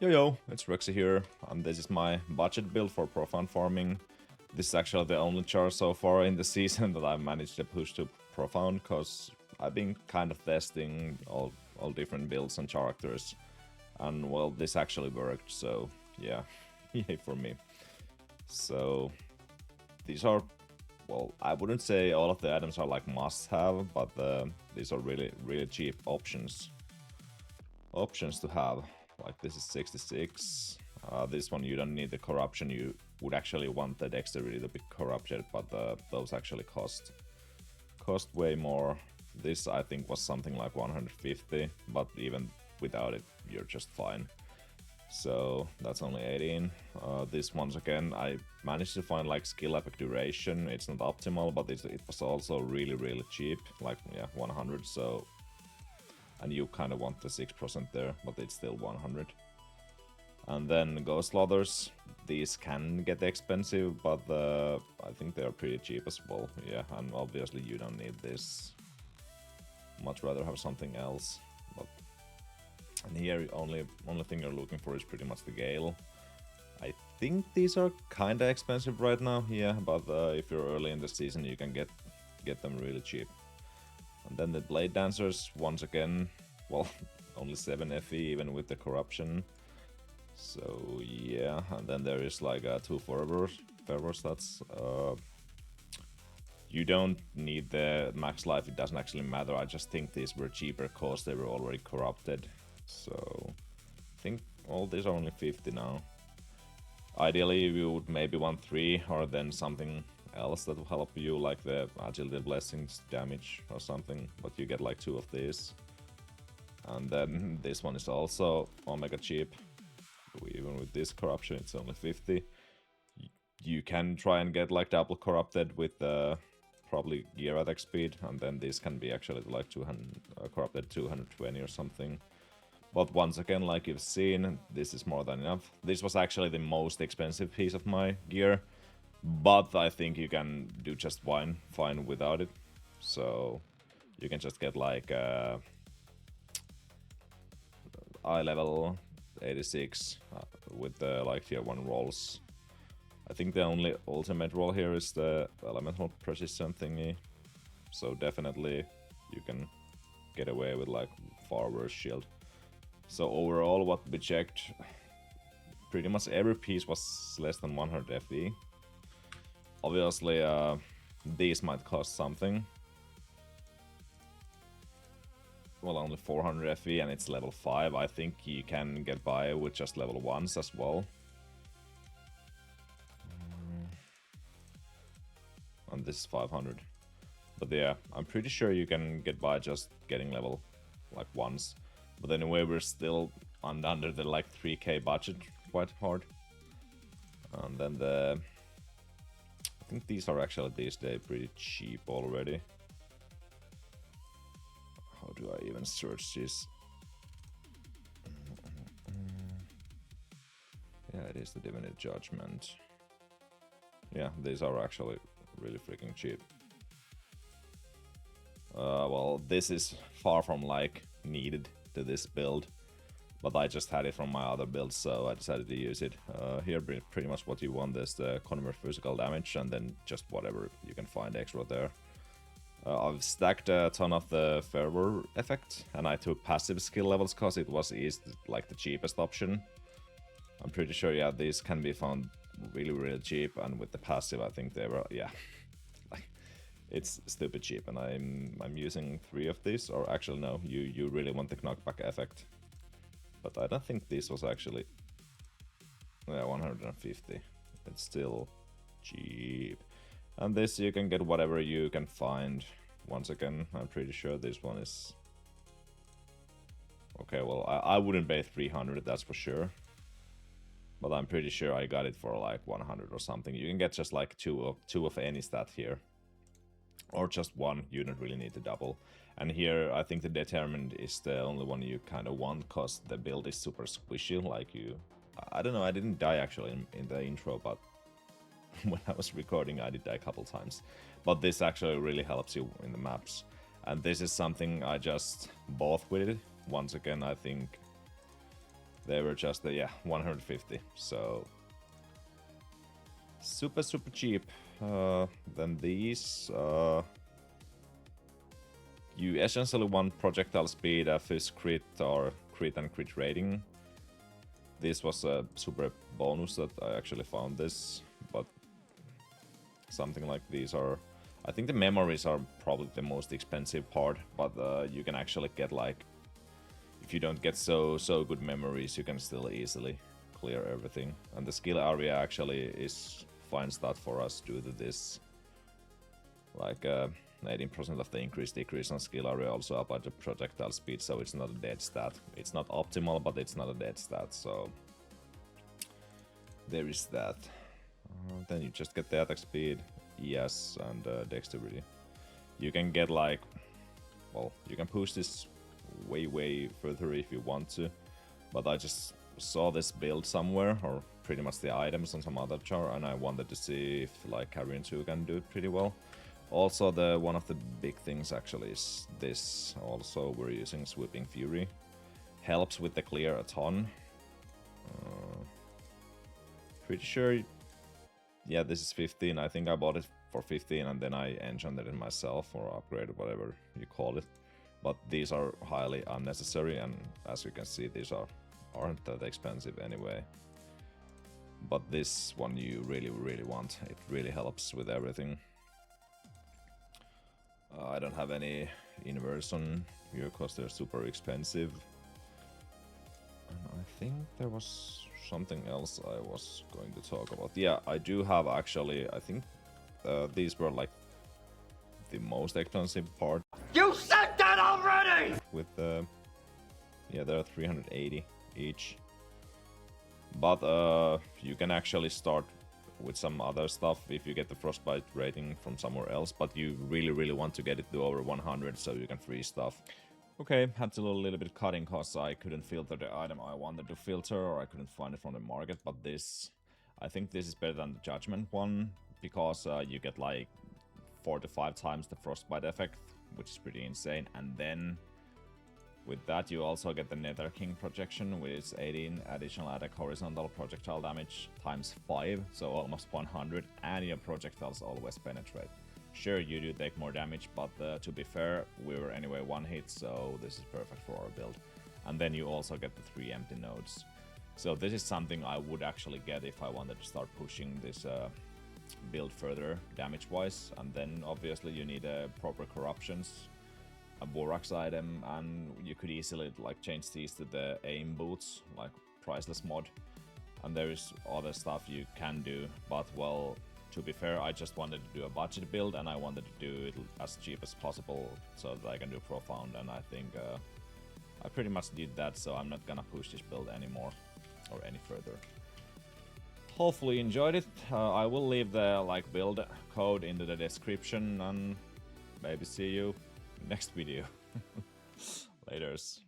Yo, it's Rexy here, and this is my budget build for Profound Farming. This is actually the only char so far in the season that I've managed to push to Profound, because I've been kind of testing all different builds and characters, and well, this actually worked, so yeah, yay for me. So, these are, well, I wouldn't say all of the items are like must-have, but these are really cheap options to have. Like this is 66. This one you don't need the corruption. You would actually want the dexterity to be corrupted, but those actually cost way more. This I think was something like 150, but even without it, you're just fine. So that's only 18. This once again, I managed to find like skill epic duration. It's not optimal, but it was also really cheap, like yeah, 100. So. And you kind of want the 6% there, but it's still 100. And then Ghost Slaughters, these can get expensive, but I think they are pretty cheap as well. Yeah, and obviously you don't need this. Much rather have something else. And here, only thing you're looking for is pretty much the Gale. I think these are kinda expensive right now, yeah, but if you're early in the season, you can get them really cheap. And then the Blade Dancers, once again, well, only 7 FE even with the corruption. So yeah, and then there is like 2 fervor stats. You don't need the max life, it doesn't actually matter. I just think these were cheaper because they were already corrupted. So I think all these are only 50 now. Ideally, you would maybe want 3 or then something else that will help you, like the agility blessings damage or something, but you get like 2 of these. And then this one is also omega cheap. Even with this corruption, it's only 50. You can try and get like double corrupted with probably gear attack speed, and then this can be actually like 200 corrupted 220 or something. But once again, like you've seen, this is more than enough. This was actually the most expensive piece of my gear, but I think you can do just fine without it. So you can just get like eye level 86 with the like tier 1 rolls. I think the only ultimate roll here is the elemental precision thingy. So definitely you can get away with like far worse shield. So overall, what we checked, pretty much every piece was less than 100 FE. Obviously, these might cost something. Well, only 400 FE and it's level 5. I think you can get by with just level 1s as well. And this is 500. But yeah, I'm pretty sure you can get by just getting level like 1s. But anyway, we're still under the like 3k budget quite hard. And then I think these are actually these days pretty cheap already. How do I even search this? Yeah, it is the Divinity Judgment. Yeah, these are actually really freaking cheap. Well, this is far from like needed to this build, but I just had it from my other build, so I decided to use it. Here, pretty much what you want is the convert physical damage, and then just whatever you can find extra there. I've stacked a ton of the fervor effect, and I took passive skill levels because it was like the cheapest option. I'm pretty sure, yeah, these can be found really cheap, and with the passive, I think they were, yeah, like it's stupid cheap, and I'm using 3 of these, or actually no, you really want the knockback effect, but I don't think this was actually, yeah, 150. It's still cheap. And this you can get whatever you can find. Once again, I'm pretty sure this one is... Okay, well, I wouldn't pay 300, that's for sure. But I'm pretty sure I got it for like 100 or something. You can get just like two of any stat here. Or just one, you don't really need to double. And here, I think the Determined is the only one you kind of want, because the build is super squishy, like you... I don't know, I didn't die actually in the intro, but when I was recording I did die a couple times. But this actually really helps you in the maps. And this is something I just bought with it. Once again, I think they were just, yeah, 150. So super cheap. Then these, you essentially want projectile speed, fizz crit, or crit and crit rating. This was a super bonus that I actually found this, but something like these are... I think the memories are probably the most expensive part, but you can actually get like... If you don't get so good memories, you can still easily clear everything. And the skill area actually is fine stat for us due to this. Like 18% of the increase decrease on skill area also about the projectile speed, so it's not a dead stat. It's not optimal, but it's not a dead stat, so there is that. Then you just get the attack speed, ES, and dexterity. You can get like, well, you can push this way further if you want to, but I just saw this build somewhere, or pretty much the items on some other char, and I wanted to see if like Carino2 can do it pretty well. Also, one of the big things actually is this. Also, we're using Sweeping Fury. Helps with the clear a ton. Pretty sure... Yeah, this is 15. I think I bought it for 15 and then I enchanted it myself, or upgraded, whatever you call it. But these are highly unnecessary, and as you can see, these aren't that expensive anyway. But this one you really want. It really helps with everything. I don't have any inversion here because they're super expensive. And I think there was something else I was going to talk about. Yeah, I do have actually, I think these were like the most expensive part. You said that already! With yeah, they're 380 each. But you can actually start with some other stuff if you get the frostbite rating from somewhere else, but you really want to get it to over 100 so you can free stuff. Okay, had to do a little bit cutting cause I couldn't filter the item I wanted to filter, or I couldn't find it from the market, but this, I think this is better than the judgment one, because you get like 4 to 5 times the frostbite effect, which is pretty insane, and then with that you also get the Nether King projection, which is 18 additional attack horizontal projectile damage times 5, so almost 100, and your projectiles always penetrate. Sure, you do take more damage, but to be fair, we were anyway one hit, so this is perfect for our build. And then you also get the 3 empty nodes. So this is something I would actually get if I wanted to start pushing this build further damage-wise. And then obviously you need proper corruptions, a Borax item, and you could easily like change these to the aim boots, like priceless mod. And there is other stuff you can do, but well, to be fair, I just wanted to do a budget build, and I wanted to do it as cheap as possible so that I can do Profound, and I think I pretty much did that, so I'm not gonna push this build anymore or any further. Hopefully you enjoyed it. I will leave the build code into the description, and maybe see you next video. Laters.